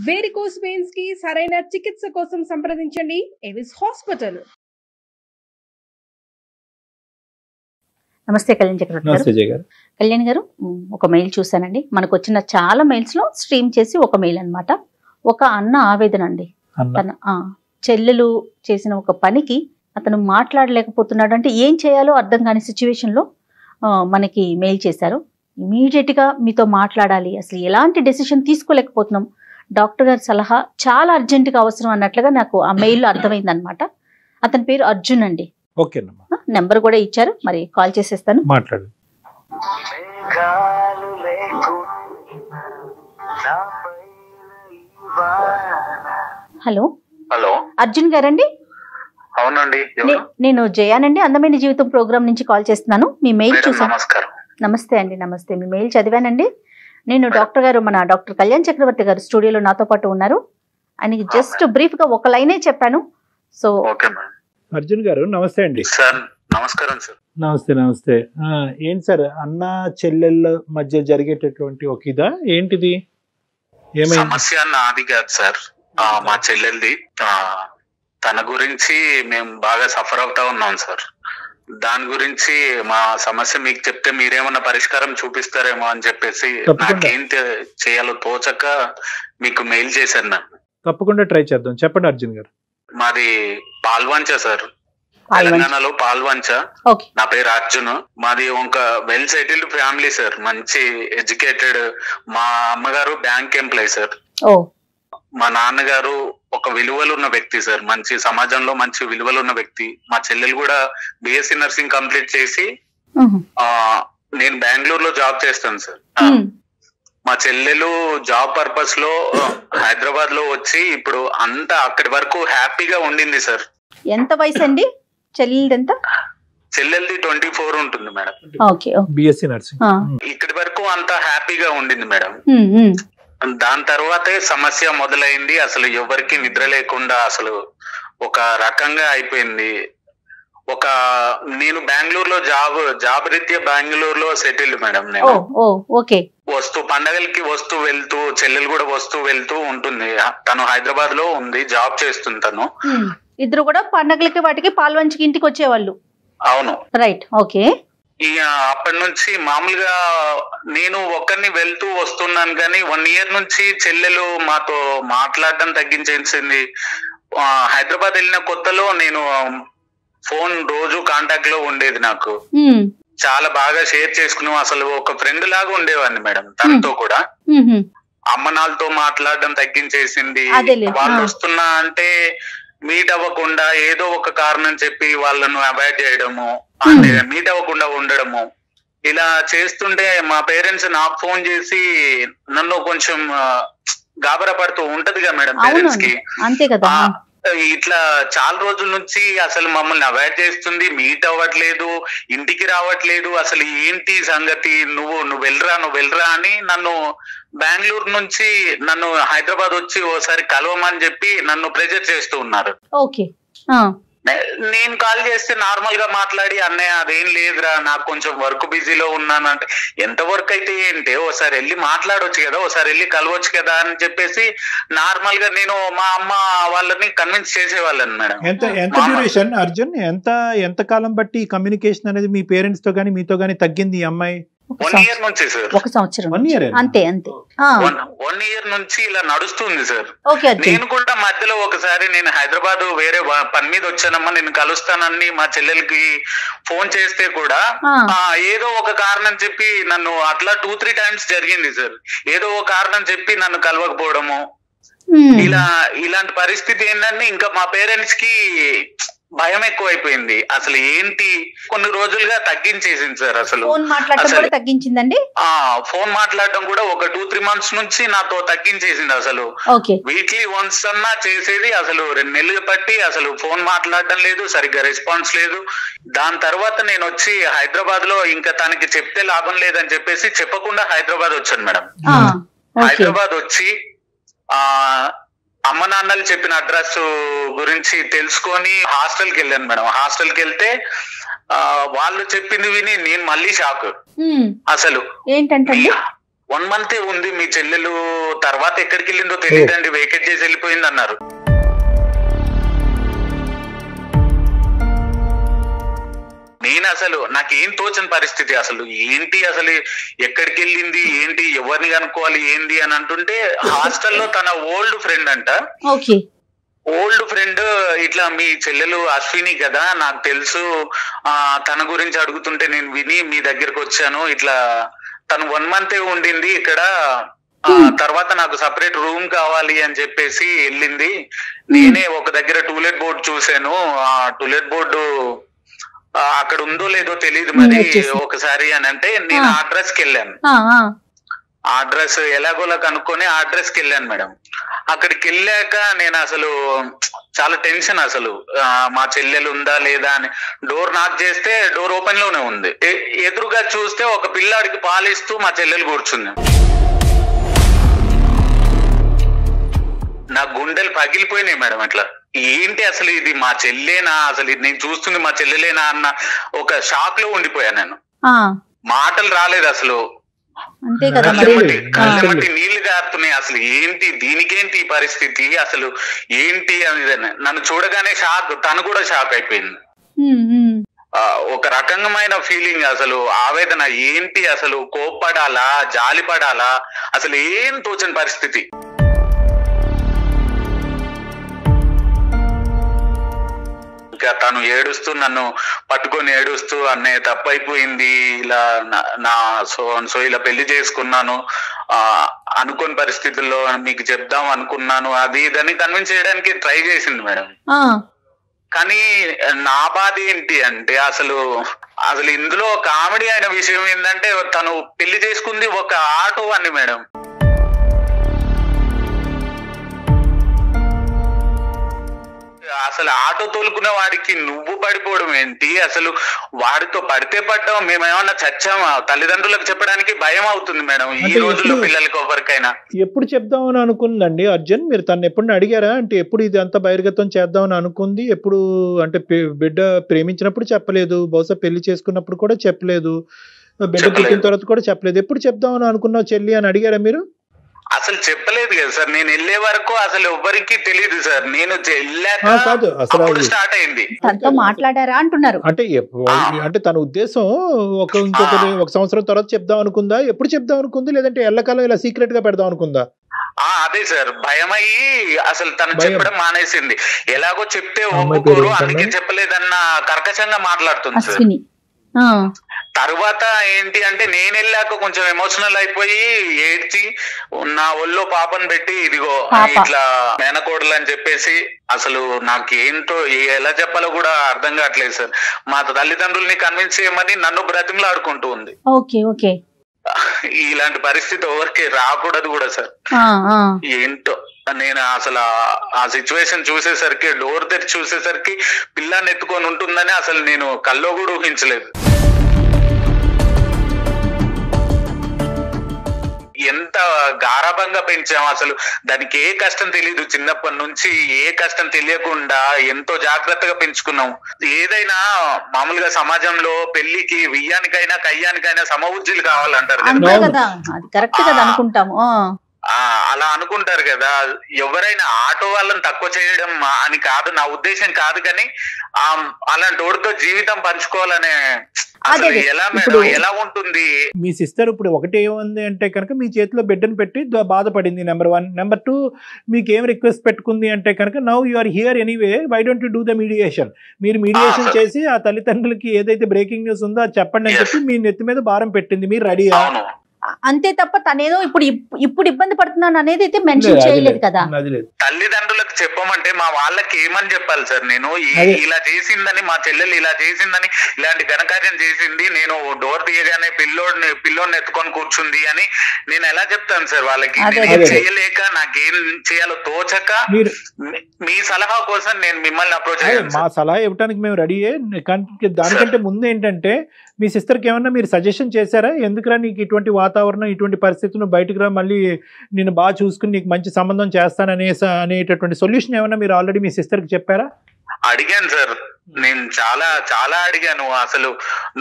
Varicose veins కి సరైన చికిత్స కోసం సంప్రదించండి ఎవిస్ హాస్పిటల్. నమస్తే కళ్యాణ్ చక్రవర్తి గారు. కళ్యాణ్ గారు, ఒక మెయిల్ చూసానండి. మనకు వచ్చిన చాలా మెయిల్స్ లో స్ట్రీమ్ చేసి ఒక మెయిల్ అన్నమాట. ఒక అన్న ఆవేదన అండి. తన చెల్లెలు చేసిన ఒక పనికి అతను మాట్లాడలేకపోతున్నాడు, అంటే ఏం చేయాలో అర్థం కాని సిచ్యువేషన్ లో మనకి మెయిల్ చేశారు. ఇమీడియట్ గా మీతో మాట్లాడాలి, అసలు ఎలాంటి డెసిషన్ తీసుకోలేకపోతున్నాం, డాక్టర్ గారి సలహా చాలా అర్జెంట్ గా అవసరం అన్నట్లుగా నాకు ఆ మెయిల్ లో అర్థమైంది అనమాట. అతని పేరు అర్జున్ అండి. నెంబర్ కూడా ఇచ్చారు, మరి కాల్ చేసేస్తాను, మాట్లాడు. హలో హలో, అర్జున్ గారండి? అవునండి, నేను జయానండి, అందమైన జీవితం ప్రోగ్రామ్ నుంచి కాల్ చేస్తున్నాను. మీ మెయిల్ చూసాను. నమస్కారం. నమస్తే అండి. నమస్తే. మీ మెయిల్ చదివానండి. నేను డాక్టర్ గారు, మన డాక్టర్ కళ్యాణ్ చక్రవర్తి గారు స్టూడియోలో నాతో పాటు ఉన్నారు. ఆయనకి జస్ట్ బ్రీఫ్ గా ఒక లైనే చెప్పాను. సో అర్జున్ గారు నమస్తే అండి. సార్ నమస్కారం సార్. నమస్తే నమస్తే. ఏంటి సార్, అన్న చెల్లెళ్ళ మధ్య జరిగేటటువంటి ఒక ఇదా ఏంటిది? ఏమైంది? సమస్య నాది కాదు సార్, మా చెల్లెల్ది. తన గురించి మేము బాగా సఫర్ అవుతా ఉన్నాం సార్. దాని గురించి మా సమస్య మీకు చెప్తే మీరేమన్నా పరిష్కారం చూపిస్తారేమో అని చెప్పేసి నాకేం చేయాలో తోచక మీకు మెయిల్ చేశాను. నేను తప్పకుండా ట్రై చేద్దాం. చెప్పండి అర్జున్ గారు. మాది పాల్వంచ సార్, తెలంగాణలో పాల్వంచ. నా పేరు అర్జున్. మాది ఒక వెల్ సెటిల్డ్ ఫ్యామిలీ సార్, మంచి ఎడ్యుకేటెడ్. మా అమ్మగారు బ్యాంక్ ఎంప్లాయీ సార్. మా నాన్నగారు ఒక విలువలు ఉన్న వ్యక్తి సార్, మంచి సమాజంలో మంచి విలువలు ఉన్న వ్యక్తి. మా చెల్లెలు కూడా బిఎస్సి నర్సింగ్ కంప్లీట్ చేసి నేను బెంగళూరులో జాబ్ చేస్తాను సార్. మా చెల్లెలు జాబ్ పర్పస్ లో హైదరాబాద్ లో వచ్చి ఇప్పుడు అంతా అక్కడి వరకు హ్యాపీగా ఉండింది సార్. ఎంత వయసు అండి చెల్లెల్ది? చెల్లెల్ది 24 ఉంటుంది మేడం. BSc nursing. ఇక్కడి వరకు అంతా హ్యాపీగా ఉండింది మేడం. దాని తర్వాతే సమస్య మొదలైంది. అసలు ఎవరికి నిద్ర లేకుండా అసలు ఒక రకంగా అయిపోయింది. నేను బెంగళూరులో జాబ్ రీత్యా బెంగళూరులో సెటిల్డ్ మేడం. నేను పండగలకి వస్తూ వెళ్తూ, చెల్లెలు కూడా వస్తూ వెళ్తూ ఉంటుంది. తను హైదరాబాద్ లో ఉంది, జాబ్ చేస్తుంది తను. ఇద్దరు కూడా పండగలకి వాటికి పాల్వంచికి ఇంటికి వచ్చేవాళ్ళు. అవును, రైట్. ఓకే. అప్పటి నుంచి మామూలుగా నేను ఒక్కరిని వెళ్తూ వస్తున్నాను, కానీ 1 year నుంచి చెల్లెలు మాతో మాట్లాడడం తగ్గించేసింది. హైదరాబాద్ వెళ్ళిన కొత్తలో నేను ఫోన్ రోజు కాంటాక్ట్ లో ఉండేది. నాకు చాలా బాగా షేర్ చేసుకున్నాం. అసలు ఒక ఫ్రెండ్ లాగా ఉండేవాడిని మేడం తనతో కూడా. అమ్మ నాన్నతో మాట్లాడడం తగ్గించేసింది. వాళ్ళు వస్తున్నా అంటే మీట్ అవ్వకుండా ఏదో ఒక కారణం చెప్పి వాళ్ళను అవాయిడ్ చేయడము, అంటే మీట్ అవ్వకుండా ఉండడము, ఇలా చేస్తుంటే మా పేరెంట్స్ నాకు ఫోన్ చేసి నన్ను కొంచెం గాబరా పడుతూ ఉంటదిగా మేడం పేరెంట్స్ కి. ఇట్లా చాలా రోజుల నుంచి అసలు మమ్మల్ని అవాయిడ్ చేస్తుంది, మీట్ అవ్వట్లేదు, ఇంటికి రావట్లేదు, అసలు ఏంటి సంగతి, నువ్వు వెళ్ళరా అని నన్ను బెంగళూరు నుంచి నన్ను హైదరాబాద్ వచ్చి ఓసారి కలవమని చెప్పి నన్ను ప్రెజర్ చేస్తూ ఉన్నారు. నేను కాల్ చేస్తే నార్మల్ గా మాట్లాడి, అన్నయ్య అదేం లేదురా, నాకు కొంచెం వర్క్ బిజీలో ఉన్నాను అంటే, ఎంత వర్క్ అయితే ఏంటి, ఓసారి వెళ్ళి మాట్లాడవచ్చు కదా, ఓసారి వెళ్ళి కలవచ్చు కదా అని చెప్పేసి నార్మల్ గా నేను మా అమ్మ వాళ్ళని కన్విన్స్ చేసేవాళ్ళని మేడం. ఎంత డ్యూరేషన్ అర్జున్, ఎంత కాలం బట్టి కమ్యూనికేషన్ అనేది మీ పేరెంట్స్ తో గానీ మీతో గానీ తగ్గింది ఈ అమ్మాయి? 1 year నుంచి సార్. 1 సంవత్సరం అంతే. 1 year నుంచి ఇలా నడుస్తుంది సార్. నేను కూడా మధ్యలో ఒకసారి నేను హైదరాబాద్ వేరే పని మీద వచ్చానమ్మా, నేను కలుస్తానని మా చెల్లెలకి ఫోన్ చేస్తే కూడా ఏదో ఒక కారణం చెప్పి నన్ను అట్లా 2-3 times జరిగింది సార్. ఏదో ఒక కారణం చెప్పి నన్ను కలవకపోవడము, ఇలాంటి పరిస్థితి ఏంటంటే ఇంకా మా పేరెంట్స్ కి భయం ఎక్కువైపోయింది. అసలు ఏంటి, కొన్ని రోజులుగా తగ్గించేసింది సార్. అసలు ఫోన్ మాట్లాడడం కూడా ఒక 2-3 months నుంచి నాతో తగ్గించేసింది. అసలు వీక్లీ వన్స్ అన్నా చేసేది, అసలు 2 నెలలు బట్టి అసలు ఫోన్ మాట్లాడడం లేదు, సరిగ్గా రెస్పాన్స్ లేదు. దాని తర్వాత నేను వచ్చి హైదరాబాద్ లో ఇంకా తనకి చెప్తే లాభం లేదని చెప్పేసి చెప్పకుండా హైదరాబాద్ వచ్చాను మేడం. హైదరాబాద్ వచ్చి అమ్మ నాన్నలు చెప్పిన అడ్రస్ గురించి తెలుసుకొని హాస్టల్కి వెళ్ళాను మేడం. హాస్టల్కి వెళ్తే వాళ్ళు చెప్పింది విని నేను మళ్ళీ షాక్. అసలు ఏంటంటే 1 month ఉంది మీ చెల్లెలు, తర్వాత ఎక్కడికి వెళ్ళిందో తెలియదండి, వేకెట్ చేసి వెళ్ళిపోయింది అన్నారు. నేను అసలు నాకేం తోచని పరిస్థితి, అసలు ఏంటి, అసలు ఎక్కడికి వెళ్ళింది ఏంటి, ఎవరిని కనుక్కోవాలి ఏంది అని అంటుంటే హాస్టల్లో తన ఓల్డ్ ఫ్రెండ్ అంట, ఓల్డ్ ఫ్రెండ్ ఇట్లా మీ చెల్లెలు అశ్విని కదా నాకు తెలుసు, తన గురించి అడుగుతుంటే నేను విని మీ దగ్గరకు వచ్చాను, ఇట్లా తను 1 month ఉండింది ఇక్కడ, తర్వాత నాకు సపరేట్ రూమ్ కావాలి అని చెప్పేసి వెళ్ళింది. నేనే ఒక దగ్గర టూలెట్ బోర్డు చూసాను, ఆ టూలెట్ బోర్డు అక్కడ ఉందో లేదో తెలియదు మరి ఒకసారి అని అంటే నేను ఆ అడ్రస్ కి వెళ్ళాను. ఆ అడ్రస్ ఎలాగోలా కనుక్కొని ఆ అడ్రస్ కి వెళ్ళాను మేడం. అక్కడికి వెళ్ళాక నేను అసలు చాలా టెన్షన్, అసలు మా చెల్లెలు ఉందా లేదా అని. డోర్ నాక్ చేస్తే డోర్ ఓపెన్ లోనే ఉంది. ఎదురుగా చూస్తే ఒక పిల్లాడికి పాలిస్తూ మా చెల్లెలు కూర్చుంది. నా గుండెలు పగిలిపోయినాయి మేడం. అట్లా ఏంటి అసలు ఇది మా చెల్లెనా, అసలు ఇది నేను చూస్తుంది మా చెల్లెలేనా అన్న ఒక షాక్ లో ఉండిపోయాను నేను. మాటలు రాలేదు అసలు, కళ్ళమట్టి నీళ్లు గారుతున్నాయి. అసలు ఏంటి, దీనికేంటి ఈ పరిస్థితి, అసలు ఏంటి అని నన్ను చూడగానే షాక్, తను కూడా షాక్ అయిపోయింది. ఒక రకమైన ఫీలింగ్, అసలు ఆవేదన, ఏంటి అసలు కోప్పడాలా జాలి పడాలా అసలు ఏం తోచని పరిస్థితి. ఇంకా తను ఏడుస్తూ నన్ను పట్టుకొని ఏడుస్తూ అన్నయ్య తప్పైపోయింది, ఇలా నా సో ఇలా పెళ్లి చేసుకున్నాను, అనుకోని పరిస్థితుల్లో మీకు చెప్దాం అనుకున్నాను, అది ఇదని కన్విన్స్ చేయడానికి ట్రై చేసింది మేడం. కానీ నా బాధ ఏంటి అంటే అసలు ఇందులో కామెడీ అయిన విషయం ఏంటంటే తను పెళ్లి చేసుకుంది ఒక ఆటో అని మేడం. అసలు ఆటో తోలుకునే వాడికి నువ్వు పడిపోవడం ఏంటి, అసలు వాడితో పడితే పడ్డాం, మేమేమన్నా చచ్చామా, తల్లిదండ్రులకు చెప్పడానికి భయం అవుతుంది మేడం ఈ రోజుల్లో పిల్లలకి ఎవరికైనా. ఎప్పుడు చెప్దామని అనుకుందండి అర్జున్, మీరు తను ఎప్పుడు అడిగారా అంటే ఎప్పుడు ఇది అంత బహిర్గతం చేద్దామని అనుకుంది, ఎప్పుడు అంటే బిడ్డ ప్రేమించినప్పుడు చెప్పలేదు, బహుశా పెళ్లి చేసుకున్నప్పుడు కూడా చెప్పలేదు, బిడ్డ పుట్టిన తర్వాత కూడా చెప్పలేదు, ఎప్పుడు చెప్దామని అనుకున్నావు చెల్లి అని అడిగారా మీరు? అసలు చెప్పలేదు కదా సార్, నేను వెళ్ళే వరకు అసలు ఎవ్వరికి తెలియదు సార్, నేను వెళ్ళాక స్టార్ట్ అయింది. తనతో మాట్లాడారా అంటున్నారు. అంటే తన ఉద్దేశం ఒక సంవత్సరం తర్వాత చెప్దాం అనుకుందా, ఎప్పుడు చెప్దాం అనుకుంది, లేదంటే ఎల్లకాలం ఇలా సీక్రెట్ గా పెడదాం అనుకుందా? అదే సార్, భయమయ్యి అసలు తను చెప్పడం మానేసింది. ఎలాగో చెప్తే ఒప్పుకోరు అందుకే చెప్పలేదన్న కర్కశంగా మాట్లాడుతుంది సార్. తర్వాత ఏంటి అంటే నేను వెళ్ళాక కొంచెం ఎమోషనల్ అయిపోయి ఏడ్చి నా ఒళ్ళో పాపను పెట్టి ఇదిగో ఇట్లా మేనకోడలు అని చెప్పేసి, అసలు నాకేంటో ఎలా చెప్పాలో కూడా అర్థం కావట్లేదు సార్. మా తల్లిదండ్రుల్ని కన్విన్స్ చేయమని నన్ను బ్రతిమలాడుకుంటూ ఉంది. ఇలాంటి పరిస్థితి ఎవరికి రాకూడదు కూడా సార్. ఏంటో నేను అసలు ఆ సిచ్యువేషన్ చూసేసరికి, డోర్ తెరిచి చూసేసరికి పిల్లాన్ని ఎత్తుకొని ఉంటుందని అసలు నేను కల్లో కూడా ఊహించలేదు. ఎంత గారాబంగా పెంచాం, అసలు దానికి ఏ కష్టం తెలియదు, చిన్నప్పటి నుంచి ఏ కష్టం తెలియకుండా ఎంతో జాగ్రత్తగా పెంచుకున్నాం. ఏదైనా మామూలుగా సమాజంలో పెళ్లికి వియ్యానికైనా కయ్యానికైనా సమవుజ్జులు కావాలంటారు కదా, అలా అనుకుంటారు కదా. ఎవరైనా ఆటో వాళ్ళని తక్కువ చేయడం అని కాదు నా ఉద్దేశం కాదు, కానీ అలాంటి వాడితో జీవితం పంచుకోవాలనే ఎలా ఉంటుంది. మీ సిస్టర్ ఇప్పుడు ఒకటి ఏముంది అంటే కనుక మీ చేతిలో బిడ్డను పెట్టి బాధపడింది, నెంబర్ 1. నెంబర్ 2 మీకు ఏం రిక్వెస్ట్ పెట్టుకుంది అంటే కనుక now you are here anyway, why don't you do the mediation, మీరు మీడియేషన్ చేసి ఆ తల్లిదండ్రులకి ఏదైతే బ్రేకింగ్ న్యూస్ ఉందో అది చెప్పండి అని చెప్పి మీ నెత్తి మీద భారం పెట్టింది. మీరు రెడీయా? అంతే తప్ప తనేదో ఇప్పుడు ఇబ్బంది పడుతున్నాను అనేది అయితే మెన్షన్ చేయలేదు కదా. తల్లిదండ్రులకు చెప్పమంటే మా వాళ్ళకి ఏమని చెప్పాలి సార్, నేను ఇలా చేసిందని, మా చెల్లెలు ఇలా చేసిందని, ఇలాంటి ఘనకార్యం చేసింది, నేను డోర్ తీయగానే పిల్లోడిని ఎత్తుకొని కూర్చుంది అని నేను ఎలా చెప్తాను సార్ వాళ్ళకి? చేయలేక నాకేం చేయాలో తోచక మీ సలహా కోసం నేను మిమ్మల్ని అప్రోచ్ అయ్యాను. మా సలహా ఇవ్వడానికి మేము రెడీయే. దానికంటే ముందు ఏంటంటే మీ సిస్టర్కి ఏమన్నా మీరు సజెషన్ చేశారా? ఎందుకురా నీకు ఇటువంటి వాతావరణం, ఇటువంటి పరిస్థితులు, బయటకు రా, మళ్ళీ నేను బాగా చూసుకుని నీకు మంచి సంబంధం చేస్తాననేటటువంటి సొల్యూషన్ ఏమన్నా మీరు ఆల్రెడీ మీ సిస్టర్కి చెప్పారా? అడిగాను సార్, నేను చాలా చాలా అడిగాను, అసలు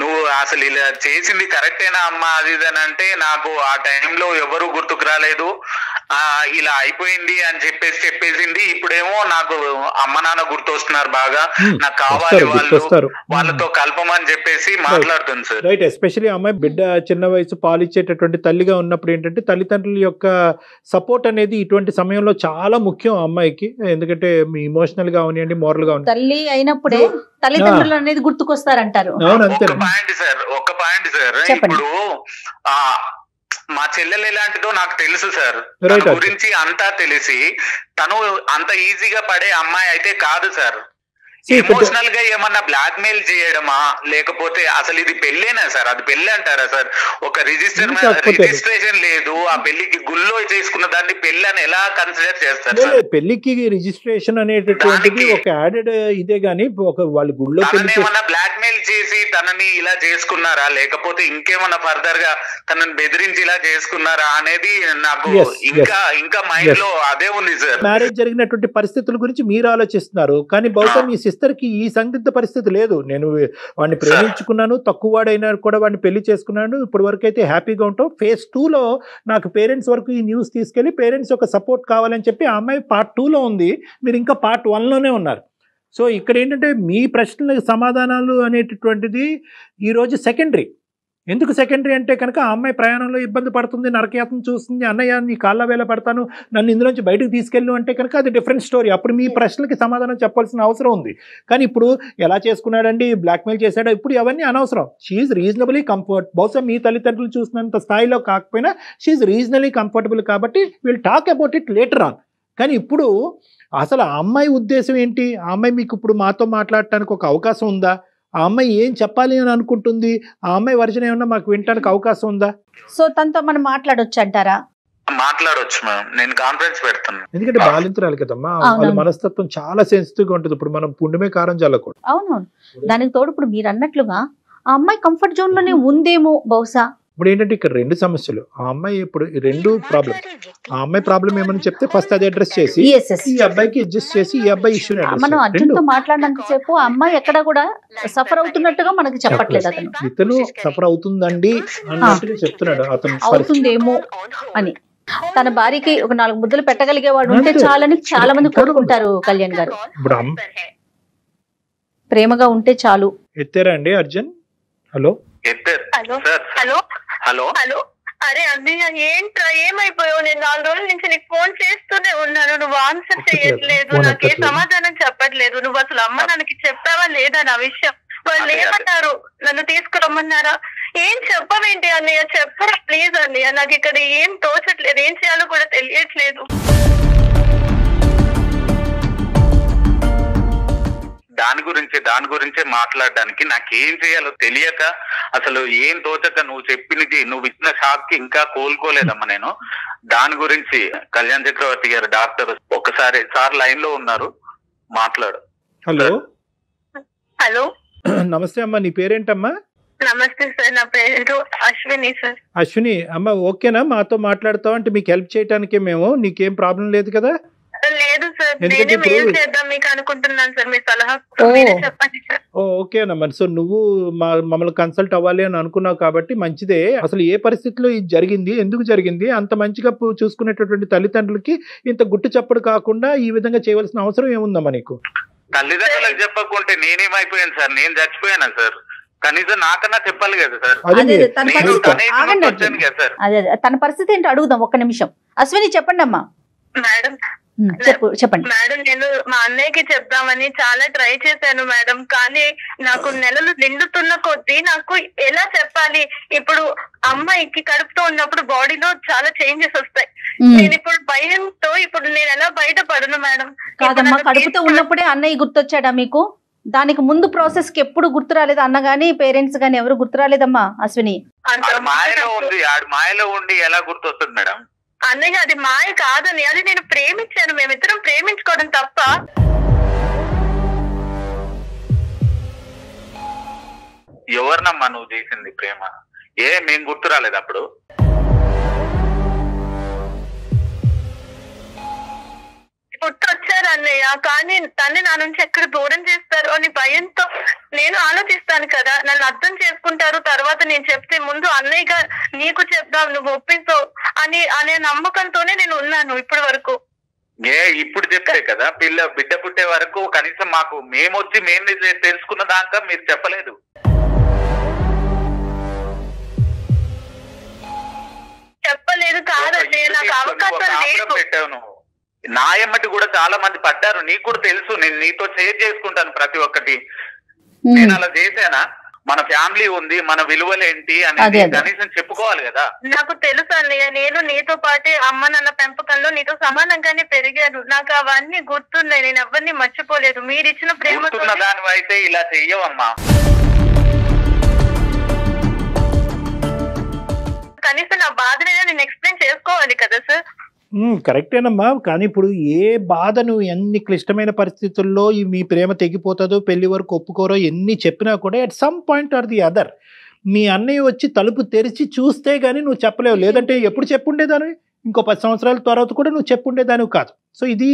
నువ్వు అసలు ఇలా చేసింది కరెక్టేనా అమ్మా అది ఇది అని అంటే నాకు ఆ టైంలో ఎవరు గుర్తుకు రాలేదు, ఇలా అయిపోయింది అని చెప్పేసింది. ఇప్పుడేమో నాకు అమ్మ నాన్న గుర్తొస్తున్నారు బాగా, నాకు కావాలి వాళ్ళతో కలపమని చెప్పేసి మాట్లాడుతుంది సార్. రైట్. ఎస్పెషల్లీ అమ్మాయి బిడ్డ చిన్న వయసు పాలిచ్చేటటువంటి తల్లిగా ఉన్నప్పుడు ఏంటంటే తల్లిదండ్రుల యొక్క సపోర్ట్ అనేది ఇటువంటి సమయంలో చాలా ముఖ్యం అమ్మాయికి. ఎందుకంటే మీ ఇమోషనల్ గా అవనివ్వండి, మోరల్ గా తల్లి అయినప్పుడే తల్లిదండ్రులు అనేది గుర్తుకొస్తారంటారు. ఒక పాయింట్ సార్, ఇప్పుడు మా చెల్లెలు ఎలాంటిదో నాకు తెలుసు సార్, తన గురించి అంతా తెలిసి తను అంత ఈజీగా పడే అమ్మాయి అయితే కాదు సార్. ఎమోషనల్ గా ఏమన్నా బ్లాక్ మెయిల్ చేయడమా, లేకపోతే అసలు ఇది పెళ్ళేనా సార్? అది పెళ్లి అంటారా సార్? ఒక రిజిస్ట్రేషన్ లేదు, ఆ పెళ్లికి గుళ్ళో చేసుకున్న దాన్ని పెళ్లి అని ఎలా కన్సిడర్ చేస్తారు సార్? పెళ్లికి రిజిస్ట్రేషన్ అనేటటువంటిది ఒక యాడెడ్ ఇదే గానీ ఒక వాళ్ళు గుళ్ళో ఏమన్నా బ్లాక్ మెయిల్ చేసి తనని ఇలా చేసుకున్నారా, లేకపోతే ఇంకేమన్నా ఫర్దర్ గా తనని బెదిరించి ఇలా చేసుకున్నారా అనేది నాకు ఇంకా మైండ్ లో అదే ఉంది సార్. మ్యారేజ్ జరిగినటువంటి పరిస్థితుల గురించి మీరు ఆలోచిస్తున్నారు, కానీ బహుశా మీ సిస్టర్ కి ఈ సందిగ్ధ పరిస్థితి లేదు. నేను వాడిని ప్రేమించుకున్నాను, తక్కువ వాడైనా కూడా వాడిని పెళ్లి చేసుకున్నాను, ఇప్పటి వరకు అయితే హ్యాపీగా ఉంటాం. phase 2లో నాకు పేరెంట్స్ వరకు ఈ న్యూస్ తీసుకెళ్లి పేరెంట్స్ యొక్క సపోర్ట్ కావాలని చెప్పి ఆ అమ్మాయి part 2లో ఉంది, మీరు ఇంకా part 1లోనే ఉన్నారు. సో ఇక్కడ ఏంటంటే మీ ప్రశ్నలకు సమాధానాలు అనేటటువంటిది ఈరోజు సెకండరీ. ఎందుకు సెకండరీ అంటే కనుక ఆ అమ్మాయి ప్రయాణంలో ఇబ్బంది పడుతుంది, నరకయాత్ర చూస్తుంది, అన్నయ్య నీ కాళ్ళ వేల పడతాను, నన్ను ఇందులోంచి బయటకు తీసుకెళ్ళు అంటే కనుక అది డిఫరెంట్ స్టోరీ. అప్పుడు మీ ప్రశ్నలకి సమాధానం చెప్పాల్సిన అవసరం ఉంది. కానీ ఇప్పుడు ఎలా చేసుకున్నాడండి, బ్లాక్మెయిల్ చేశాడా, ఇప్పుడు అవన్నీ అనవసరం. She's reasonably comfort. బహుశా మీ తల్లిదండ్రులు చూసినంత స్థాయిలో కాకపోయినా షీఈ్ రీజనబుల్లీ కంఫర్టబుల్, కాబట్టి will talk about it later on. కానీ ఇప్పుడు అసలు ఆ అమ్మాయి ఉద్దేశం ఏంటి? ఆ అమ్మాయి మీకు ఇప్పుడు మాతో మాట్లాడటానికి ఒక అవకాశం ఉందా? ఆ అమ్మాయి ఏం చెప్పాలి అని అనుకుంటుంది? ఆ అమ్మాయి వర్జన్ ఏమన్నా మాకు వినటానికి అవకాశం ఉందా? సో తనతో మనం మాట్లాడొచ్చు అంటారా? మాట్లాడొచ్చు మ్యామ్, నేను కాన్ఫరెన్స్ పెడతాను. ఎందుకంటే బాలింతరాలు కదమ్మా, వాళ్ళ మనస్తత్వం చాలా సెన్సిటివ్ గా ఉంటుంది. ఇప్పుడు మనం పుండుమే కారం చల్లకూడదు. అవునవును. దానికి తోడు ఇప్పుడు మీరు అన్నట్లుగా ఆ అమ్మాయి కంఫర్ట్ జోన్ లోనే ఉందేమో బహుశా. ఇప్పుడు ఏంటంటే ఇక్కడ రెండు సమస్యలు. ఆ అమ్మాయి ఇప్పుడు రెండు ప్రాబ్లమ్. ఆ అమ్మాయి ప్రాబ్లం ఏమని చెప్తే ఫస్ట్ అది అడ్రస్ చేసి ఈ అబ్బాయికి అడ్జస్ట్ చేసి ఈ అబ్బాయి ఇష్యూ మనం అర్జున్తో మాట్లాడినంత సేపు ఆ అమ్మాయి ఎక్కడ కూడా సఫర్ అవుతున్నట్టుగా మనకి చెప్పట్లేదు. ఇతను సఫర్ అవుతుందండి అన్నట్టుగా చెప్తున్నాడు. అతను అవుతుందేమో అని. తన భార్యకి ఒక 4 ముద్దలు పెట్టగలిగేవాడు ఉంటే చాలని చాలా మంది కోరుకుంటారు కళ్యాణ్ గారు. ఇప్పుడు ప్రేమగా ఉంటే చాలు. ఎత్తారా అండి అర్జున్? Hello hello hello. అరే అన్నయ్య ఏంట్రా, ఏమైపోయావు? నేను 4 రోజుల నుంచి నీకు ఫోన్ చేస్తూనే ఉన్నాను, నువ్వు ఆన్సర్ చేయట్లేదు, నాకు ఏ సమాధానం చెప్పట్లేదు. నువ్వు అసలు అమ్మ నాన్నకి చెప్పావా లేదా నా విషయం? వాళ్ళు ఏమన్నారు? నన్ను తీసుకురమ్మన్నారా? ఏం చెప్పవేంటి అన్నయ్య? చెప్పరా ప్లీజ్ అన్నయ్య, నాకు ఇక్కడ ఏం తోచట్లేదు, ఏం చేయాలో కూడా తెలియట్లేదు. దాని గురించే మాట్లాడడానికి నాకేం చేయాలో తెలియక, అసలు ఏం తోచక నువ్వు ఇచ్చిన షాక్ కి ఇంకా కోలుకోలేదమ్మా నేను. దాని గురించి కళ్యాణ్ చక్రవర్తి గారు డాక్టర్ ఒకసారి సార్ లైన్ లో ఉన్నారు, మాట్లాడు. Hello hello. నమస్తే అమ్మా, నీ పేరేంటమ్మా? నమస్తే సార్, నా పేరు అశ్విని సార్. అశ్విని అమ్మ, ఓకేనా మాతో మాట్లాడతావు? అంటే మీకు హెల్ప్ చేయడానికే మేము, నీకేం ప్రాబ్లం లేదు కదా? లేదు సార్, నేనే మెయిల్ చేద్దాం మీకు అనుకుంటున్నాను సార్, మీ సలహా చెప్పండి సార్. ఓకేనమ్మా. సో నువ్వు మమ్మల్ని కన్సల్ట్ అవ్వాలి అని అనుకున్నావు కాబట్టి మంచిదే. అసలు ఏ పరిస్థితిలో ఇది జరిగింది, ఎందుకు జరిగింది? అంత మంచిగా చూసుకునేటటువంటి తల్లిదండ్రులకి ఇంత గుట్టు చప్పుడు కాకుండా ఈ విధంగా చేయవలసిన అవసరం ఏముందమ్మా నీకు? తల్లిదండ్రులకు చెప్పకుంటే నేనేమైపోయాను సార్? నేను చచ్చిపోయాను సార్. కనీసం నాకన్నా చెప్పాలి కదా సార్. అదే తన పరిస్థితి ఏంటో అడుగుదాం ఒక్క నిమిషం. అశ్విని చెప్పండి అమ్మా. మేడం చెప్పండి మేడం, నేను మా అన్నయ్యకి చెప్దామని చాలా ట్రై చేశాను మేడం, కానీ నాకు నెలలు నిండుతున్న కొద్దీ నాకు ఎలా చెప్పాలి? ఇప్పుడు అమ్మాయికి కడుపుతో ఉన్నప్పుడు బాడీలో చాలా చేంజెస్ వస్తాయి. నేను ఇప్పుడు భయంతో ఇప్పుడు నేను ఎలా బయటపడను మేడం? కాదమ్మా, కడుపుతో ఉన్నప్పుడే అన్నయ్య గుర్తొచ్చాడా మీకు? దానికి ముందు ప్రాసెస్ కి ఎప్పుడు గుర్తు రాలేదు? అన్న గానీ పేరెంట్స్ గానీ ఎవరు గుర్తు రాలేదమ్మా అశ్విని? మాయలో ఉండి ఎలా గుర్తొస్తుంది మేడం? అన్నయ్య అది మాయ కాదని, అది నేను ప్రేమించాను, మేమిద్దరం ప్రేమించుకోవడం తప్ప. ఎవరినమ్మా నువ్వు చేసింది ప్రేమ? మేం గుర్తు రాలేదు అప్పుడు? గుర్తొచ్చారా అన్నయ్య, కానీ తన్ని నా నుంచి ఎక్కడ దూరం చేస్తారు అని భయంతో నేను ఆలోచిస్తాను కదా. నన్ను అర్థం చేసుకుంటారు, తర్వాత నేను చెప్తే ముందు అన్నయ్యగా నీకు చెప్దాం, నువ్వు ఒప్పిస్తావు అనే నమ్మకంతోనే నేను ఉన్నాను ఇప్పటి వరకు. ఇప్పుడు చెప్తే కదా బిడ్డ పుట్టే వరకు కనీసం మాకు మేమొచ్చి మేము తెలుసుకున్న దాకా మీరు చెప్పలేదు. చెప్పలేదు కాదండి, నాకు అవకాశం లేదు. పెట్టావు నువ్వు, నా ఎమ్మటి కూడా చాలా మంది పడ్డారు, నీకు కూడా తెలుసు. నేను నీతో షేర్ చేసుకుంటాను ప్రతి ఒక్కటి. నేను అలా చేశానా? మన ఫ్యామిలీ ఉంది, మన విలువలేంటి అనేది కనీసం చెప్పుకోవాలి కదా. నాకు తెలుసు అన్నయ్య, నేను నీతో పాటే అమ్మ నాన్న పెంపకంలో నీతో సమానంగానే పెరిగాను. నాకు అవన్నీ గుర్తున్నాయి, నేను ఎవరిని మర్చిపోలేదు. మీరు ఇచ్చిన ప్రేమ దాని అయితే ఇలా చెయ్యవమ్మా. కనీసం నా బాధనైనా నేను ఎక్స్ప్లెయిన్ చేసుకోవాలి కదా సార్. కరెక్టేనమ్మా, కానీ ఇప్పుడు ఏ బాధను ఎన్ని క్లిష్టమైన పరిస్థితుల్లో మీ ప్రేమ తెగిపోతుందో, పెళ్లి వరకు ఒప్పుకోరో ఎన్ని చెప్పినా కూడా at some point or the other మీ అన్నయ్య వచ్చి తలుపు తెరిచి చూస్తే గానీ నువ్వు చెప్పలేవు. లేదంటే ఎప్పుడు చెప్పుండేదానివి, ఇంకో 10 సంవత్సరాల తర్వాత కూడా నువ్వు చెప్పుండేదానివి కాదు. సో ఇది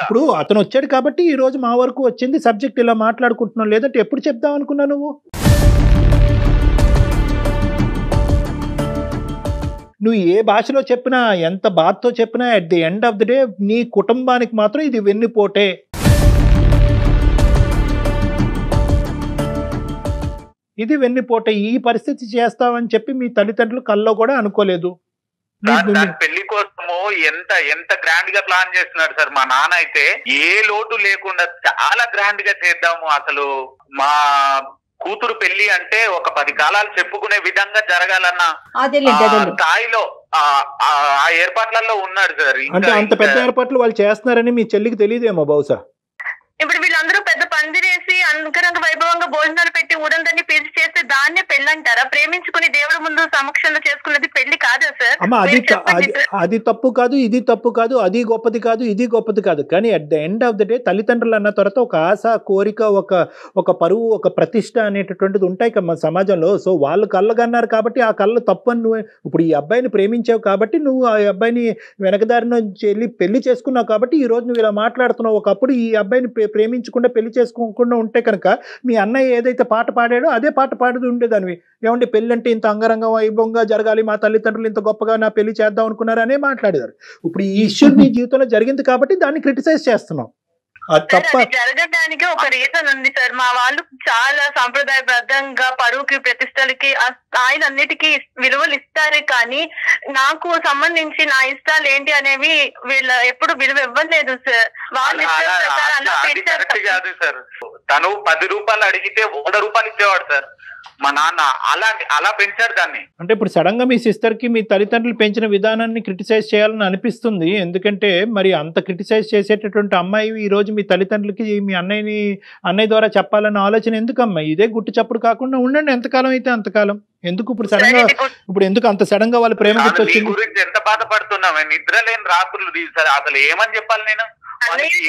ఇప్పుడు అతను వచ్చాడు కాబట్టి ఈ రోజు మా వరకు వచ్చింది, సబ్జెక్ట్ ఇలా మాట్లాడుకుంటున్నావు. లేదంటే ఎప్పుడు చెప్దాం అనుకున్నావు నువ్వు? నువ్వు ఏ భాషలో చెప్పినా, ఎంత బాధతో చెప్పినా, at the end of the day నీ కుటుంబానికి మాత్రం ఇది వెన్నుపోటే. ఇది వెన్నుపోటే. ఈ పరిస్థితి చేస్తావని చెప్పి మీ తల్లిదండ్రులు కల్లో కూడా అనుకోలేదు. పెళ్లి కోసము ఎంత ఎంత గ్రాండ్ గా ప్లాన్ చేస్తున్నాడు సార్ మా నాన్న. అయితే ఏ లోటు లేకుండా చాలా గ్రాండ్ గా చేద్దాము, అసలు మా కూతురు పెళ్లి అంటే ఒక 10 కాలాలు చెప్పుకునే విధంగా జరగాలన్న స్థాయిలో ఆ ఏర్పాట్లలో ఉన్నాడు సార్. అంటే అంత పెద్ద ఏర్పాట్లు వాళ్ళు చేస్తున్నారని మీ చెల్లికి తెలియదేమో బహుశా. ఇప్పుడు వీళ్ళందరూ పెద్ద పందిరేసి అంగరంగ వైభవంగా భోజనాలు పెట్టి ఊరందరినీ పిలిచి చేస్తే దాన్నే పెళ్ళంటారా? ప్రేమించుకుని దేవుడి ముందు సమక్షంలో చేసుకున్నది పెళ్లి కాదా సార్? అమ్మా, అది తప్పు కాదు, ఇది తప్పు కాదు, అది గొప్పది కాదు, ఇది గొప్పది కాదు. కానీ at the end of the day తల్లిదండ్రులు అన్న తర్వాత ఒక ఆశ, కోరిక, ఒక పరువు, ఒక ప్రతిష్ట అనేటటువంటిది ఉంటాయి కదా మన సమాజంలో. సో వాళ్ళు కళ్ళగన్నారు కాబట్టి ఆ కళ్ళు తప్పని నువ్వు ఇప్పుడు ఈ అబ్బాయిని ప్రేమించావు కాబట్టి నువ్వు ఆ అబ్బాయిని వెనకదారి నుంచి వెళ్ళి పెళ్లి చేసుకున్నావు కాబట్టి ఈ రోజు నువ్వు ఇలా మాట్లాడుతున్నావు. ఒకప్పుడు ఈ అబ్బాయిని ప్రేమించకుండా పెళ్లి చేసుకోకుండా ఉంటే కనుక మీ అన్నయ్య ఏదైతే పాట పాడాడో అదే పాట పాడుతూ ఉండేదానివి. ఏమంటే పెళ్ళి అంటే ఇంత అంగరంగ వైభవంగా జరగాలి, మా తల్లిదండ్రులు ఇంత గొప్పగా నా పెళ్లి చేద్దాం అనుకున్నారు అనే మాట్లాడేదారు. ఇప్పుడు ఈ ఇష్యూ నీ జీవితంలో జరిగింది కాబట్టి దాన్ని క్రిటిసైజ్ చేస్తున్నావు. జరగడానికి ఒక రీజన్ ఉంది సార్. మా వాళ్ళు చాలా సాంప్రదాయబద్ధంగా పరువుకి, ప్రతిష్టలకి, ఆ స్థాయిలన్నిటికీ విలువలు ఇస్తారే కానీ నాకు సంబంధించి నా ఇష్టాలు ఏంటి అనేవి వీళ్ళ ఎప్పుడు విలువ ఇవ్వలేదు సార్. వాళ్ళు తను 10 రూపాయలు అడిగితే 100 రూపాయలు ఇచ్చేవాడు సార్ మా నాన్న. అలా పెంచారు దాన్ని. అంటే ఇప్పుడు సడన్ గా మీ సిస్టర్ కి మీ తల్లిదండ్రులు పెంచిన విధానాన్ని క్రిటిసైజ్ చేయాలని అనిపిస్తుంది. ఎందుకంటే మరి అంత క్రిటిసైజ్ చేసేటటువంటి అమ్మాయి ఈ రోజు మీ తల్లిదండ్రులకి మీ అన్నయ్య ద్వారా చెప్పాలన్న ఆలోచన ఎందుకమ్మా? ఇదే గుట్టు చప్పుడు కాకుండా ఉండండి, ఎంతకాలం అయితే అంతకాలం. ఎందుకు ఇప్పుడు సడన్ గా ఎందుకు అంత సడన్ గా వాళ్ళ ప్రేమ గురించి ఎంత బాధపడుతున్నామే, నిద్ర లేని రాత్రులు అసలు ఏమని చెప్పాలి నేను?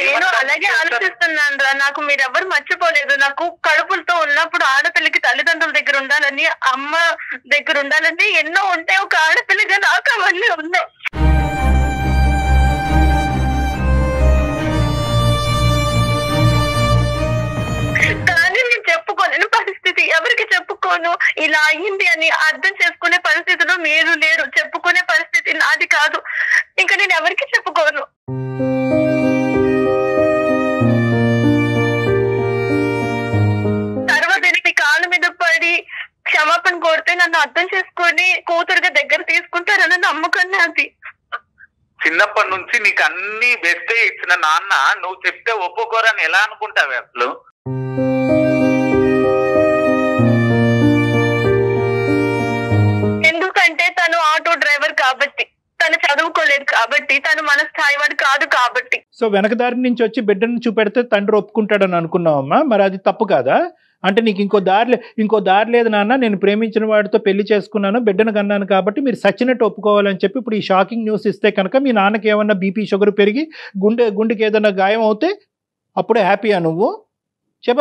నేను అలాగే ఆలోచిస్తున్నాను రా. నాకు మీరెవ్వరు మర్చిపోలేదు. నాకు కడుపులతో ఉన్నప్పుడు ఆడపిల్లకి తల్లిదండ్రుల దగ్గర ఉండాలని, అమ్మ దగ్గర ఉండాలని ఎన్నో ఉంటాయి. ఒక ఆడపిల్లగా నాకు అవన్నీ ఉన్నాయి. కానీ నేను చెప్పుకోలేని పరిస్థితి, ఎవరికి చెప్పుకోను. ఇలా అయ్యింది అని అర్థం చేసుకునే పరిస్థితిలో మీరు లేరు. చెప్పుకునే పరిస్థితి నాది కాదు. ఇంకా నేను ఎవరికి చెప్పుకోను. కాళ్ళ మీద పడి క్షమాపణ కోరితే నన్ను అర్థం చేసుకొని కూతురుగా దగ్గర తీసుకుంటారన్న నమ్మకం నాది. చిన్నప్పటి నుంచి నీకు అన్ని బెస్ట్ ఇచ్చిన నాన్న నువ్వు చెప్తే ఒప్పుకోరని ఎలా అనుకుంటావు అసలు? ఎందుకంటే తను ఆటో డ్రైవర్ కాబట్టి, తను చదువుకోలేదు కాబట్టి, తను మన స్థాయి వాడు కాదు కాబట్టి. సో వెనకదారి నుంచి వచ్చి బిడ్డను చూపెడితే తండ్రి ఒప్పుకుంటాడని అనుకున్నావమ్మా, మరి అది తప్పు కాదా? అంటే నీకు ఇంకో దారి లేదు నాన్న, నేను ప్రేమించిన వాడితో పెళ్లి చేసుకున్నాను, బిడ్డను కన్నాను కాబట్టి మీరు సచ్చినట్టు ఒప్పుకోవాలని చెప్పి ఇప్పుడు ఈ షాకింగ్ న్యూస్ ఇస్తే కనుక మీ నాన్నకి ఏమన్నా బీపీ షుగర్ పెరిగి గుండెకి ఏదన్నా గాయం అవుతే అప్పుడే హ్యాపీయా నువ్వు?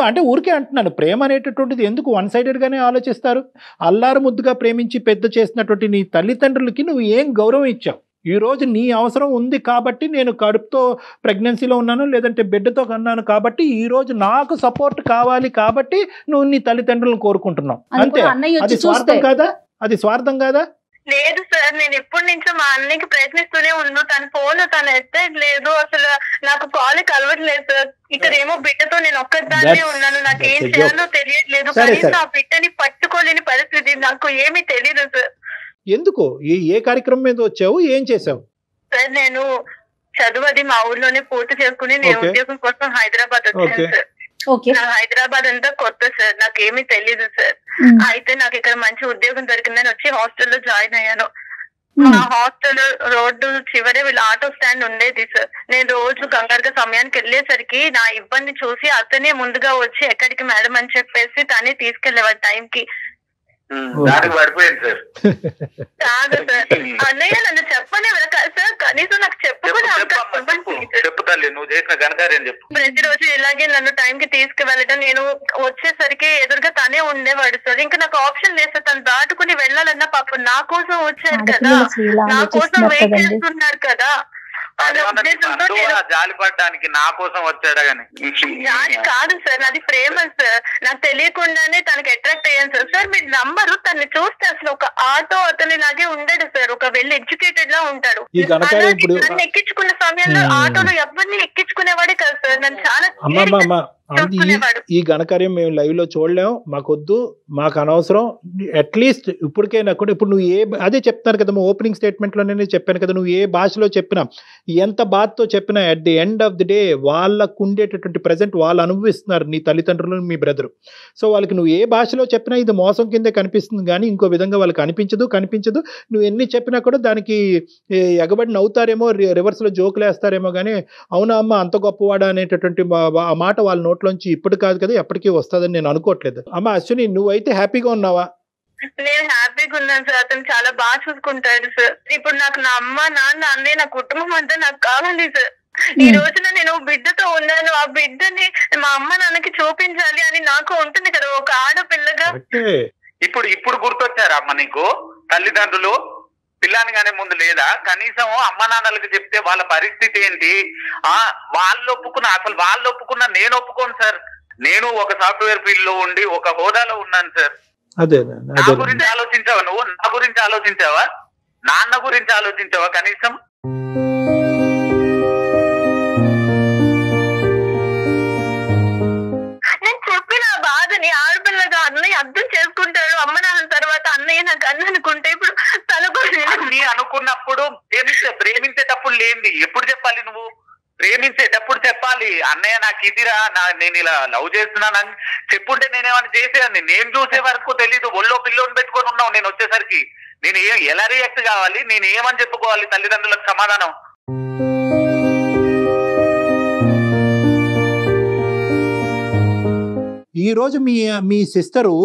అంటే ఊరికే అంటున్నాను, ప్రేమ అనేటటువంటిది ఎందుకు వన్ సైడెడ్గానే ఆలోచిస్తారు? అల్లారు ముద్దుగా ప్రేమించి పెద్ద చేసినటువంటి నీ తల్లిదండ్రులకి నువ్వు ఏం గౌరవం ఇచ్చావు? ఈ రోజు నీ అవసరం ఉంది కాబట్టి నేను కడుపుతో ప్రెగ్నెన్సీలో ఉన్నాను, లేదంటే బిడ్డతో కన్నాను కాబట్టి ఈ రోజు నాకు సపోర్ట్ కావాలి కాబట్టి నువ్వు నీ తల్లిదండ్రులను కోరుకుంటున్నావు అంతే. అది స్వార్థం కాదా? అది స్వార్థం కాదా? లేదు సార్, నేను ఎప్పటి నుంచో మా అన్నయ్యకి ప్రయత్నిస్తూనే ఉన్నాను. తన ఫోన్ తను ఎత్తలేదు, అసలు నాకు కాల్ కలవట్లేదు సార్. ఇక్కడ ఏమో బిడ్డతో నేను ఒక్కదాన్నే ఉన్నాను, నాకు ఏం చేయాలో తెలియట్లేదు. కనీసం ఆ బిడ్డని పట్టుకోలేని పరిస్థితి, నాకు ఏమీ తెలియదు సార్. ఎందుకు ఏ కార్యక్రమం మీద వచ్చావు, ఏం చేసావు? సార్ నేను చదువు అది మా ఊర్లోనే పూర్తి చేసుకుని నేను ఉద్యోగం కోసం హైదరాబాద్ వచ్చాను సార్. నాకు హైదరాబాద్ అంతా కొత్త సార్, నాకు ఏమీ తెలీదు సార్. అయితే నాకు ఇక్కడ మంచి ఉద్యోగం దొరికిందని వచ్చి హాస్టల్లో జాయిన్ అయ్యాను. మా హాస్టల్ రోడ్డు చివరే వీళ్ళ ఆటో స్టాండ్ ఉండేది సార్. నేను రోజు కంగారుగా సమయానికి వెళ్ళేసరికి నా ఇబ్బంది చూసి అతనే ముందుగా వచ్చి ఎక్కడికి మేడం అని చెప్పేసి తనే తీసుకెళ్లేవాడు టైంకి. దానికి పడిపోయింది సార్. కాదు సార్, అన్నయ్య నన్ను చెప్పనే సార్, కనీసం నాకు చెప్పుతాలి నువ్వు చేసిన ఘనకార్యం చెప్పు. ప్రతిరోజు ఇలాగే నన్ను టైంకి తీసుకువెళ్ళడం, నేను వచ్చేసరికి ఎదురుగా తనే ఉండేవాడు సార్. ఇంకా నాకు ఆప్షన్ లేదు సార్, తను దాటుకుని వెళ్ళాలన్నా పాపం నా కోసం వచ్చారు కదా, నా కోసం వెయిట్ చేస్తున్నారు కదా. జాలి పడడానికి నా కోసం వచ్చాడా గానీ జాలి కాదు సార్, అది ప్రేమ సార్. నాకు తెలియకుండానే తనకి అట్రాక్ట్ అయ్యాను సార్. సార్ మీరు నంబరు, తను చూస్తే అసలు ఒక ఆటో అతని లాగే ఉండడు సార్, ఒక వెల్ ఎడ్యుకేటెడ్ లా ఉంటాడు. నన్ను ఎక్కించుకున్న సమయంలో ఆటోలో ఎవరిని ఎక్కించుకునేవాడే కదా సార్, నన్ను చాలా ఈ ఘనకార్యం మేము లైవ్ లో చూడలేము, మాకొద్దు, మాకు అనవసరం. అట్లీస్ట్ ఇప్పటికైనా కూడా ఇప్పుడు నువ్వు అదే చెప్తాను కదా, ఓపెనింగ్ స్టేట్మెంట్ లోనే చెప్పాను కదా, నువ్వు ఏ భాషలో చెప్పినా, ఎంత బాధతో చెప్పినా, at the end of the day వాళ్ళకు ఉండేటటువంటి ప్రజెంట్ వాళ్ళు అనుభవిస్తున్నారు, నీ తల్లిదండ్రులు, మీ బ్రదరు. సో వాళ్ళకి నువ్వు ఏ భాషలో చెప్పినా ఇది మోసం కిందే కనిపిస్తుంది, కానీ ఇంకో విధంగా వాళ్ళకి కనిపించదు. నువ్వు ఎన్ని చెప్పినా కూడా దానికి ఎగబడి నవ్వుతారేమో, రివర్స్ లో జోకులు వేస్తారేమో, కానీ అవునా అమ్మ అంత గొప్పవాడా అనేటటువంటి ఆ మాట వాళ్ళ నోట్లోంచి ఇప్పుడు కాదు కదా ఎప్పటికీ వస్తుందని నేను అనుకోవట్లేదు. అమ్మ అశ్విని, నువ్వైతే హ్యాపీగా ఉన్నావా? నేను హ్యాపీగా ఉన్నాను సార్, అతను చాలా బాగా చూసుకుంటాడు సార్. ఇప్పుడు నాకు నా అమ్మ, నాన్న, అన్నయ్య, నా కుటుంబం అంతా నాకు కావాలి సార్. ఈ రోజున నేను బిడ్డతో ఉన్నాను, ఆ బిడ్డని మా అమ్మ నాన్నకి చూపించాలి అని నాకు ఉంటుంది కదా ఒక ఆడపిల్లగా. ఇప్పుడు గుర్తొచ్చారా అమ్మ నీకు తల్లిదండ్రులు? పిల్లాని కానీ ముందు లేదా? కనీసం అమ్మ నాన్నలకు చెప్తే వాళ్ళ పరిస్థితి ఏంటి? వాళ్ళు ఒప్పుకున్నా నేను ఒప్పుకోను సార్. నేను ఒక సాఫ్ట్వేర్ ఫీల్డ్ లో ఉండి ఒక హోదాలో ఉన్నాను సార్. నా గురించి ఆలోచించావా నువ్వు? నా గురించి ఆలోచించావా? నాన్న గురించి ఆలోచించావా కనీసం? నేను చెప్పిన బాధని ఆడపిల్లగా అన్నయ్య అర్థం చేసుకుంటాడు. అమ్మ నాన్న తర్వాత అన్నయ్య నాకు అన్న అనుకుంటే ఇప్పుడు తనకు అనుకున్నప్పుడు ప్రేమించేటప్పుడు లేనిది ఎప్పుడు చెప్పాలి? నువ్వు ప్రేమించేటప్పుడు చెప్పాలి, అన్నయ్య నాకు ఇదిరా, నేను ఇలా లవ్ చేస్తున్నానని చెప్పుంటే నేనేమన్నా చేసేదాన్ని. నేను చూసే వరకు తెలీదు, ఒళ్ళో పిల్లోని పెట్టుకొని ఉన్నావు. నేను వచ్చేసరికి నేను ఎలా రియాక్ట్ కావాలి, నేను ఏమని చెప్పుకోవాలి తల్లిదండ్రులకు సమాధానం? ఈ రోజు మీ సిస్టరు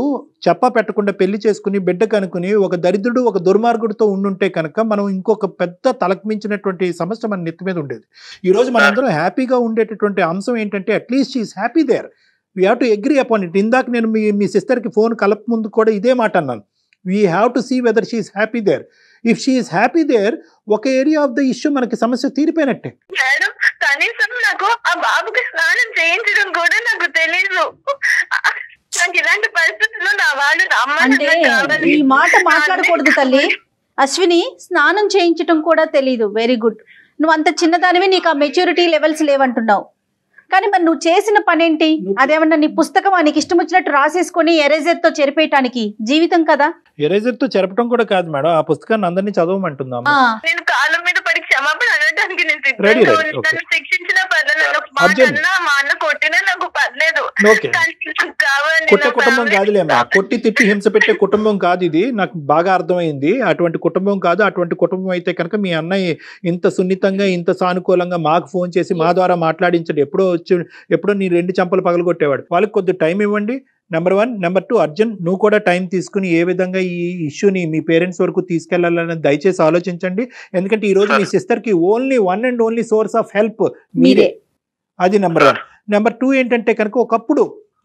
చెప్ప పెట్టకుండా పెళ్లి చేసుకుని బిడ్డ కనుక్కుని ఒక దరిద్రుడు ఒక దుర్మార్గుడితో ఉండుంటే కనుక మనం ఇంకొక పెద్ద తలకిమించినటువంటి సమస్య మన నెత్తి మీద ఉండేది. ఈ రోజు మనందరం హ్యాపీగా ఉండేటటువంటి అంశం ఏంటంటే at least she is happy there, we have to agree upon it. ఇందాక నేను మీ సిస్టర్కి ఫోన్ కలప ముందు కూడా ఇదే మాట అన్నాను, we have to see whether she is happy there. If she is happy there, ఒక ఏరియా ఆఫ్ ద ఇష్యూ మనకి సమస్య తీరిపోయినట్టే. మేడం కనీసం నాకు ఆ బాబుకి స్నానం చేయించడం కూడా నాకు తెలీదు. నాకు ఇలాంటి పరిస్థితుల్లో నా వాళ్ళు అంటే ఈ మాట మాట్లాడకూడదు తల్లి. అశ్విని, స్నానం చేయించడం కూడా తెలీదు, వెరీ గుడ్. నువ్వు అంత చిన్నదానివి, నీకు ఆ మెచ్యూరిటీ లెవెల్స్ లేవంటున్నావు. కానీ మరి నువ్వు చేసిన పనేంటి? అదేమన్నా నీ పుస్తకం నీకు ఇష్టం వచ్చినట్టు రాసేసుకొని ఎరేజర్ తో చెరిపేయటానికి జీవితం కదా? ఎరేజర్ తో చెరపడం కూడా కాదు మేడం, ఆ పుస్తకాన్ని అందరినీ చదవమంటుందా? నేను కాళ్ళ మీద పడి క్షమాపణ అనడానికి శిక్షించిన పర్లేదు, మా అన్న కొట్టినా నాకు పర్లేదు. కొట్టే కుటుంబం కాదులేమ్మా, కొట్టి తిట్టి హింస పెట్టే కుటుంబం కాదు ఇది, నాకు బాగా అర్థమైంది. అటువంటి కుటుంబం కాదు. అటువంటి కుటుంబం అయితే కనుక మీ అన్నయ్య ఇంత సున్నితంగా ఇంత సానుకూలంగా మాకు ఫోన్ చేసి మా ద్వారా మాట్లాడించండి. ఎప్పుడో నీ 2 చెంపలు పగలగొట్టేవాడు. వాళ్ళకి కొద్ది టైం ఇవ్వండి, నెంబర్ 1. నెంబర్ 2, అర్జున్ నువ్వు కూడా టైం తీసుకుని ఏ విధంగా ఈ ఇష్యూని మీ పేరెంట్స్ వరకు తీసుకెళ్లాలని దయచేసి ఆలోచించండి. ఎందుకంటే ఈ రోజు మీ సిస్టర్కి only 1 and only source of help మీరే. అది నెంబర్ 1. నెంబర్ 2 ఏంటంటే కనుక ఒకప్పుడు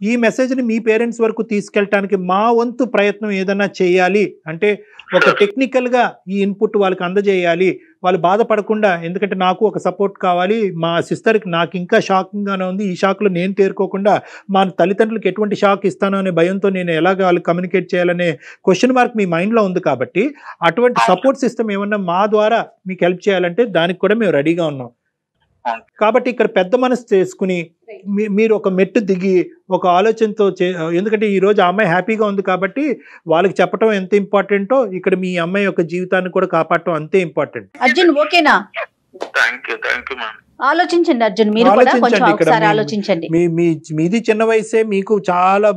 ఈ మెసేజ్ని మీ పేరెంట్స్ వరకు తీసుకెళ్ళటానికి మా వంతు ప్రయత్నం ఏదైనా చేయాలి అంటే ఒక టెక్నికల్గా ఈ ఇన్పుట్ వాళ్ళకి అందజేయాలి, వాళ్ళు బాధపడకుండా. ఎందుకంటే నాకు ఒక సపోర్ట్ కావాలి, మా సిస్టర్కి నాకు ఇంకా షాకింగ్గానే ఉంది, ఈ షాక్లో నేను తేరుకోకుండా మా తల్లిదండ్రులకు ఎటువంటి షాక్ ఇస్తానో అనే భయంతో నేను ఎలాగ వాళ్ళు కమ్యూనికేట్ చేయాలనే క్వశ్చన్ మార్క్ మీ మైండ్లో ఉంది. కాబట్టి అటువంటి సపోర్ట్ సిస్టమ్ ఏమన్నా మా ద్వారా మీకు హెల్ప్ చేయాలంటే దానికి కూడా మేము రెడీగా ఉన్నాం. కాబట్టి ఇక్కడ పెద్ద మనసు చేసుకుని మీరు ఒక మెట్టు దిగి ఒక ఆలోచనతో ఎందుకంటే ఈరోజు ఆ అమ్మాయి హ్యాపీగా ఉంది కాబట్టి వాళ్ళకి చెప్పడం ఎంత ఇంపార్టెంటో ఇక్కడ మీ అమ్మాయి యొక్క జీవితాన్ని కూడా కాపాడటం అంతే ఇంపార్టెంట్. అర్జున్ ఓకేనా? ఆలోచించండి అర్జున్, మీరు కూడా కొంచెం ఒకసారి ఆలోచించండి. మీది చిన్న వయసే, మీకు చాలా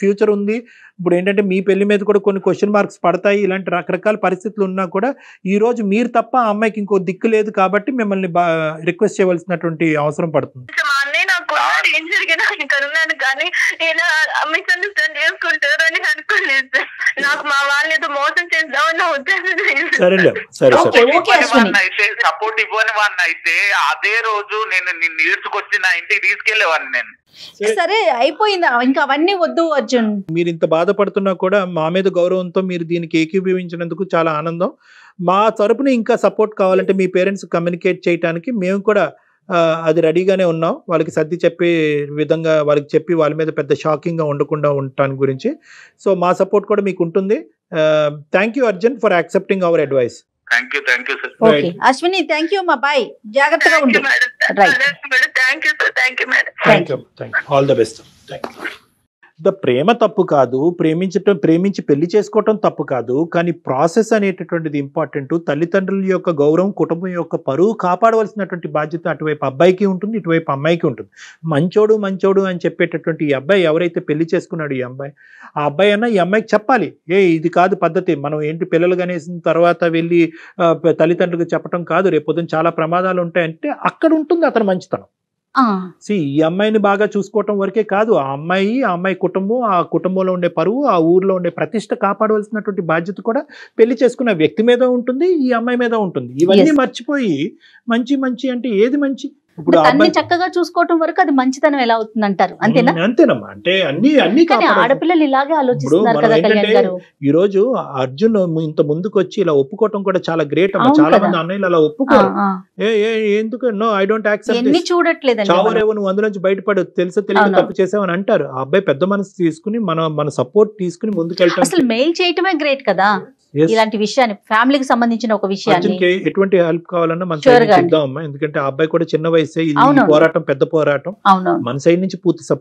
ఫ్యూచర్ ఉంది. ఇప్పుడు ఏంటంటే మీ పెళ్లి మీద కూడా కొన్ని క్వశ్చన్ మార్క్స్ పడతాయి. ఇలాంటి రకరకాల పరిస్థితులు ఉన్నా కూడా ఈ రోజు మీరు తప్ప ఆ అమ్మాయికి ఇంకో దిక్కు లేదు కాబట్టి మిమ్మల్ని రిక్వెస్ట్ చేయవలసినటువంటి అవసరం పడుతుంది. ఏం జరిగినా ఇక్కడ ఉన్నాను కానీ ఇలా మిస్అండర్స్టాండ్ చేసుకుంటారు అని అనుకోలేదు. నాకు మా వాళ్ళు ఏదో మోసం చేద్దామన్న ఉద్దేశం. సరేలే, సరే అయితే సపోర్ట్ ఇవ్వని వాడిని అయితే అదే రోజు నేను నిన్ను ఈడ్చుకొచ్చి నా ఇంటికి తీసుకెళ్లేవాడిని నేను. సరే అయిపోయింది, ఇంకా అవన్నీ వద్దు అర్జున్. మీరు ఇంత బాధపడుతున్నా కూడా మా మీద గౌరవంతో మీరు దీనికి ఏకీభవించినందుకు చాలా ఆనందం. మా తరపున ఇంకా సపోర్ట్ కావాలంటే మీ పేరెంట్స్ కమ్యూనికేట్ చేయడానికి మేము కూడా అది రెడీగానే ఉన్నాం. వాళ్ళకి సర్ది చెప్పే విధంగా వాళ్ళకి చెప్పి వాళ్ళ మీద పెద్ద షాకింగ్గా ఉండకుండా ఉండటానికి గురించి. సో మా సపోర్ట్ కూడా మీకు ఉంటుంది. Thank you Arjun for accepting hour advice. Thank you sir. Okay Ashwini, thank you మా బాయ్, జాగ్రత్తగా ఉండు. All the best. ప్రేమ తప్పు కాదు, ప్రేమించి పెళ్లి చేసుకోవటం తప్పు కాదు, కానీ ప్రాసెస్ అనేటటువంటిది ఇంపార్టెంట్. తల్లిదండ్రుల యొక్క గౌరవం, కుటుంబం యొక్క పరువు కాపాడవలసినటువంటి బాధ్యత అటువైపు అబ్బాయికి ఉంటుంది, ఇటువైపు అమ్మాయికి ఉంటుంది. మంచోడు అని చెప్పేటటువంటి ఈ అబ్బాయి ఎవరైతే పెళ్లి చేసుకున్నాడు ఈ అబ్బాయి అన్న ఈ అమ్మాయికి చెప్పాలి, ఇది కాదు పద్ధతి. మనం ఏంటి పిల్లలు కనేసిన తర్వాత వెళ్ళి తల్లిదండ్రులకు చెప్పడం కాదు, రేపొద్దున చాలా ప్రమాదాలు ఉంటాయంటే అక్కడ ఉంటుంది అతను మంచితనం. ఈ అమ్మాయిని బాగా చూసుకోవటం వరకే కాదు, ఆ అమ్మాయి కుటుంబం, ఆ కుటుంబంలో ఉండే పరువు, ఆ ఊర్లో ఉండే ప్రతిష్ట కాపాడవలసినటువంటి బాధ్యత కూడా పెళ్లి చేసుకున్న వ్యక్తి మీద ఉంటుంది, ఈ అమ్మాయి మీద ఉంటుంది. ఇవన్నీ మర్చిపోయి మంచి అంటే ఏది మంచి? ఇప్పుడు అన్ని చక్కగా చూసుకోవటం వరకు అది మంచితనం ఎలా అవుతుంది అంటారు, అంతేనా? అంతేనమ్మా. అంటే అన్ని ఆడపిల్లలు ఇలాగే ఆలోచిస్తున్నారు కదా కళ్యాణ్ గారు. ఈ రోజు అర్జున్ ఇంత ముందుకు వచ్చి ఇలా ఒప్పుకోవటం కూడా చాలా గ్రేట్ అమ్మా. చాలా మంది అన్నయ్యలు అలా ఒప్పుకోరు. ఎందుకు నో ఐ డోంట్ యాక్సెప్ట్, చూడట్లేదండి, చావరేవో నువ్వు అందులోంచి బయటపడు, తెలియక తప్పు చేసావని అంటారు. ఆ అబ్బాయి పెద్ద మనసు తీసుకుని మన సపోర్ట్ తీసుకుని ముందుకెళ్తాం. అసలు మెయిల్ చేయటమే గ్రేట్ కదా ఇలాంటి విషయాన్ని, ఫ్యామిలీకి సంబంధించిన ఒక విషయాన్ని. ఎటువంటి హెల్ప్ కావాలన్నా మన సైడ్ నుంచి ఇద్దాం అమ్మా. ఎందుకంటే ఆ అబ్బాయి కూడా చిన్న వయసే, ఇది పోరాటం పెద్ద పోరాటం. మన సైడ్ నుంచి పూర్తి సపోర్ట్